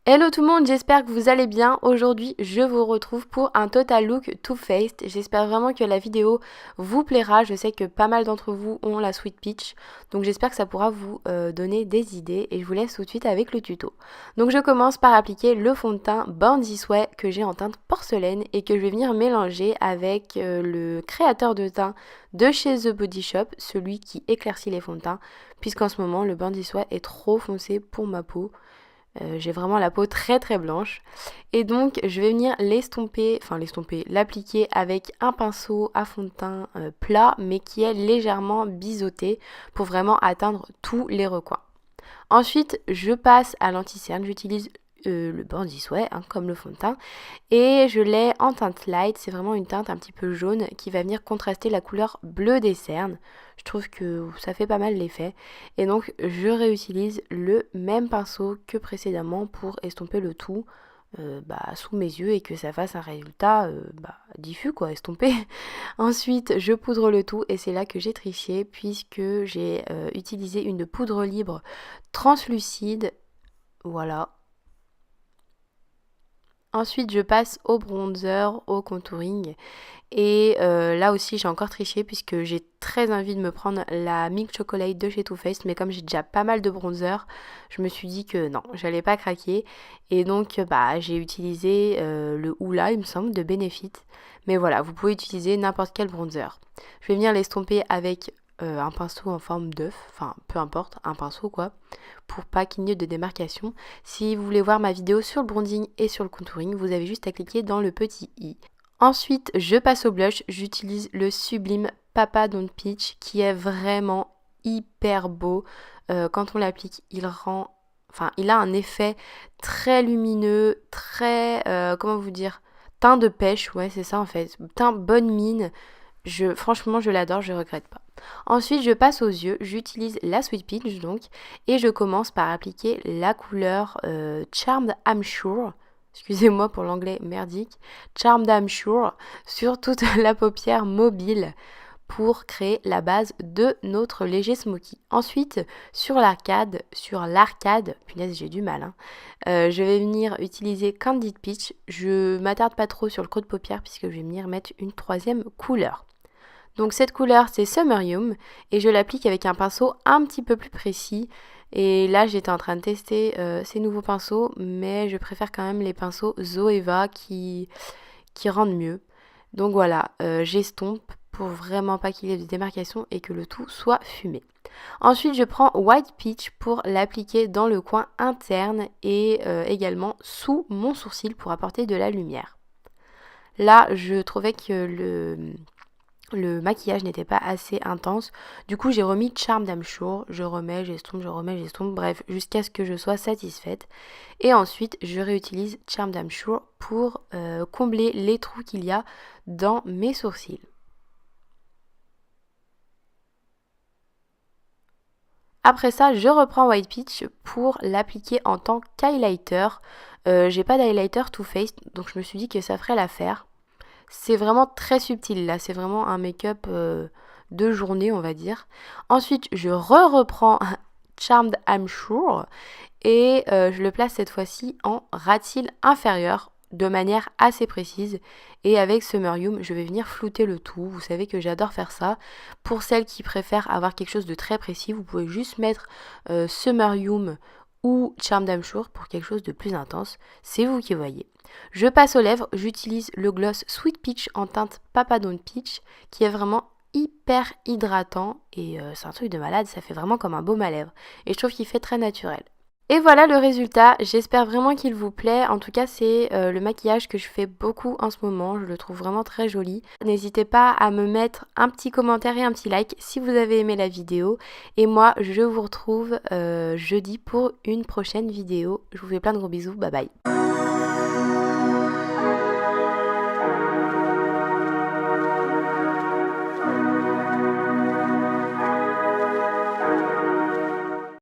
Hello tout le monde, j'espère que vous allez bien. Aujourd'hui, je vous retrouve pour un total look Too Faced. J'espère vraiment que la vidéo vous plaira. Je sais que pas mal d'entre vous ont la Sweet Peach, donc j'espère que ça pourra vous donner des idées et je vous laisse tout de suite avec le tuto. Donc je commence par appliquer le fond de teint Born This Way que j'ai en teinte porcelaine et que je vais venir mélanger avec le créateur de teint de chez The Body Shop, celui qui éclaircit les fonds de teint, puisqu'en ce moment le Born This Way est trop foncé pour ma peau. J'ai vraiment la peau très très blanche et donc je vais venir l'appliquer avec un pinceau à fond de teint plat mais qui est légèrement biseauté pour vraiment atteindre tous les recoins. Ensuite je passe à l'anti-cerne, j'utilise le Born This Way comme le fond de teint et je l'ai en teinte light, c'est vraiment une teinte un petit peu jaune qui va venir contraster la couleur bleue des cernes. Je trouve que ça fait pas mal l'effet et donc je réutilise le même pinceau que précédemment pour estomper le tout sous mes yeux et que ça fasse un résultat diffus quoi, estompé. Ensuite je poudre le tout et c'est là que j'ai triché puisque j'ai utilisé une poudre libre translucide, voilà. Ensuite, je passe au bronzer, au contouring. Et là aussi, j'ai encore triché puisque j'ai très envie de me prendre la Milk Chocolate de chez Too Faced. Mais comme j'ai déjà pas mal de bronzer, je me suis dit que non, j'allais pas craquer. Et donc, j'ai utilisé le Hoola, il me semble, de Benefit. Mais voilà, vous pouvez utiliser n'importe quel bronzer. Je vais venir l'estomper avec un pinceau en forme d'œuf, enfin peu importe, un pinceau quoi, pour pas qu'il n'y ait de démarcation. Si vous voulez voir ma vidéo sur le bronzing et sur le contouring, vous avez juste à cliquer dans le petit i. Ensuite, je passe au blush, j'utilise le sublime Papa Don't Peach qui est vraiment hyper beau. Quand on l'applique, il a un effet très lumineux, très, comment vous dire, teint de pêche, ouais c'est ça en fait, teint bonne mine. Franchement, je l'adore, je regrette pas. Ensuite, je passe aux yeux, j'utilise la Sweet Peach donc, et je commence par appliquer la couleur Charmed I'm Sure, excusez-moi pour l'anglais merdique, Charmed I'm Sure, sur toute la paupière mobile pour créer la base de notre léger smoky. Ensuite, sur l'arcade, punaise j'ai du mal, je vais venir utiliser Candid Peach. Je m'attarde pas trop sur le creux de paupière puisque je vais venir mettre une troisième couleur. Donc cette couleur c'est Sumerium et je l'applique avec un pinceau un petit peu plus précis. Et là j'étais en train de tester ces nouveaux pinceaux mais je préfère quand même les pinceaux Zoeva qui rendent mieux. Donc voilà, j'estompe pour vraiment pas qu'il y ait de démarcation et que le tout soit fumé. Ensuite je prends White Peach pour l'appliquer dans le coin interne et également sous mon sourcil pour apporter de la lumière. Là je trouvais que le maquillage n'était pas assez intense. Du coup, j'ai remis Charmed I'm Sure. Je remets, j'estompe. Bref, jusqu'à ce que je sois satisfaite. Et ensuite, je réutilise Charmed I'm Sure pour combler les trous qu'il y a dans mes sourcils. Après ça, je reprends White Peach pour l'appliquer en tant qu'highlighter. J'ai pas d'highlighter Too Faced, donc je me suis dit que ça ferait l'affaire. C'est vraiment très subtil là, c'est vraiment un make-up de journée on va dire. Ensuite je reprends Charmed I'm Sure et je le place cette fois-ci en ras de cils inférieur de manière assez précise et avec Sumerium je vais venir flouter le tout. Vous savez que j'adore faire ça. Pour celles qui préfèrent avoir quelque chose de très précis, vous pouvez juste mettre Sumerium ou Charmed I'm Sure pour quelque chose de plus intense, c'est vous qui voyez. Je passe aux lèvres, j'utilise le gloss Sweet Peach en teinte Papa Don't Peach qui est vraiment hyper hydratant et c'est un truc de malade, ça fait vraiment comme un baume à lèvres et je trouve qu'il fait très naturel. Et voilà le résultat, j'espère vraiment qu'il vous plaît. En tout cas c'est le maquillage que je fais beaucoup en ce moment, je le trouve vraiment très joli. N'hésitez pas à me mettre un petit commentaire et un petit like si vous avez aimé la vidéo. Et moi je vous retrouve jeudi pour une prochaine vidéo. Je vous fais plein de gros bisous, bye bye.